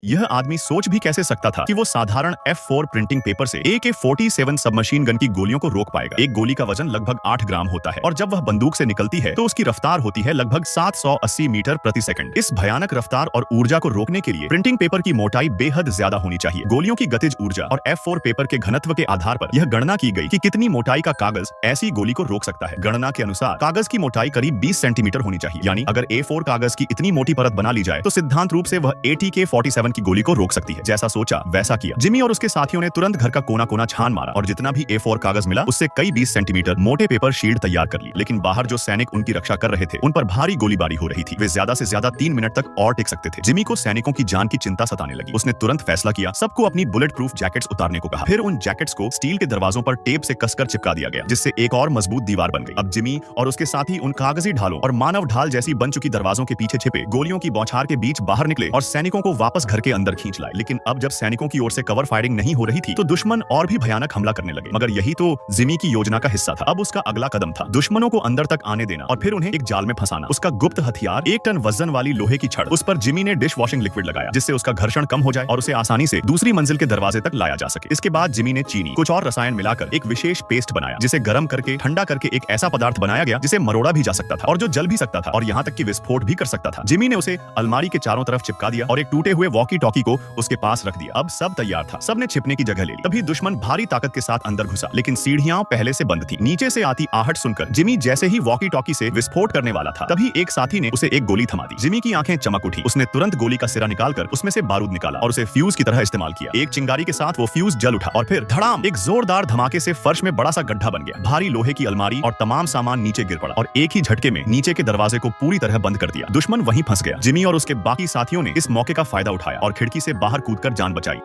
यह आदमी सोच भी कैसे सकता था कि वो साधारण F4 प्रिंटिंग पेपर से AK-47 सबमशीन गन की गोलियों को रोक पाएगा। एक गोली का वजन लगभग 8 ग्राम होता है और जब वह बंदूक से निकलती है तो उसकी रफ्तार होती है लगभग 780 मीटर प्रति सेकंड। इस भयानक रफ्तार और ऊर्जा को रोकने के लिए प्रिंटिंग पेपर की मोटाई बेहद ज्यादा होनी चाहिए। गोलियों की गतिज ऊर्जा और F4 पेपर के घनत्व के आधार पर यह गणना की गई कि कितनी मोटाई का कागज ऐसी गोली को रोक सकता है। गणना के अनुसार कागज की मोटाई करीब 20 सेंटीमीटर होनी चाहिए, यानी अगर A4 कागज की इतनी मोटी परत बना ली जाए तो सिद्धांत रूप से वह AK-47 की गोली को रोक सकती है। जैसा सोचा वैसा किया। जिमी और उसके साथियों ने तुरंत घर का कोना कोना छान मारा और जितना भी A4 कागज मिला उससे कई 20 सेंटीमीटर मोटे पेपर शील्ड तैयार कर ली। लेकिन बाहर जो सैनिक उनकी रक्षा कर रहे थे उन पर भारी गोलीबारी हो रही थी। वे ज्यादा से ज्यादा 3 मिनट तक और टिक सकते थे। जिमी को सैनिकों की जान की चिंता सताने लगी। उसने तुरंत फैसला किया, सबको अपनी बुलेट प्रूफ जैकेट्स उतारने को कहा। फिर उन जैकेट्स को स्टील के दरवाजों पर टेप से कसकर चिपका दिया गया, जिससे एक और मजबूत दीवार बन गई। अब जिमी और उसके साथी उन कागजी ढालों और मानव ढाल जैसी बन चुकी दरवाजों के पीछे छिपे गोलियों की बौछार के बीच बाहर निकले और सैनिकों को वापस घर के अंदर खींच लाए। लेकिन अब जब सैनिकों की ओर से कवर फायरिंग नहीं हो रही थी तो दुश्मन और भी भयानक हमला करने लगे। मगर यही तो जिमी की योजना का हिस्सा था। अब उसका अगला कदम था दुश्मनों को अंदर तक आने देना और फिर उन्हें एक जाल में फंसाना। उसका गुप्त हथियार 1 टन वजन वाली लोहे की छड़। उस पर जिमी ने डिश वॉशिंग लिक्विड लगाया, जिससे उसका घर्षण कम हो जाए और उसे आसानी से दूसरी मंजिल के दरवाजे तक लाया जा सके। इसके बाद जिमी ने चीनी, कुछ और रसायन मिलाकर एक विशेष पेस्ट बनाया, जिसे गर्म करके ठंडा करके एक ऐसा पदार्थ बनाया गया जिसे मरोड़ा भी जा सकता था और जो जल भी सकता था और यहाँ तक कि विस्फोट भी कर सकता था। जिमी ने उसे अलमारी के चारों तरफ चिपका दिया और एक टूटे हुए वॉकी टॉकी को उसके पास रख दिया। अब सब तैयार था। सबने छिपने की जगह ले ली। तभी दुश्मन भारी ताकत के साथ अंदर घुसा, लेकिन सीढ़ियां पहले से बंद थी। नीचे से आती आहट सुनकर जिमी जैसे ही वॉकी टॉकी से विस्फोट करने वाला था, तभी एक साथी ने उसे एक गोली थमा दी। जिमी की आंखें चमक उठी। उसने तुरंत गोली का सिरा निकालकर उसमें से बारूद निकाला और उसे फ्यूज की तरह इस्तेमाल किया। एक चिंगारी के साथ वो फ्यूज जल उठा और फिर धड़ाम, एक जोरदार धमाके से फर्श में बड़ा सा गड्ढा बन गया। भारी लोहे की अलमारी और तमाम सामान नीचे गिर पड़ा और एक ही झटके में नीचे के दरवाजे को पूरी तरह बंद कर दिया। दुश्मन वहीं फंस गया। जिमी और उसके बाकी साथियों ने इस मौके का फायदा उठाया और खिड़की से बाहर कूदकर जान बचाई।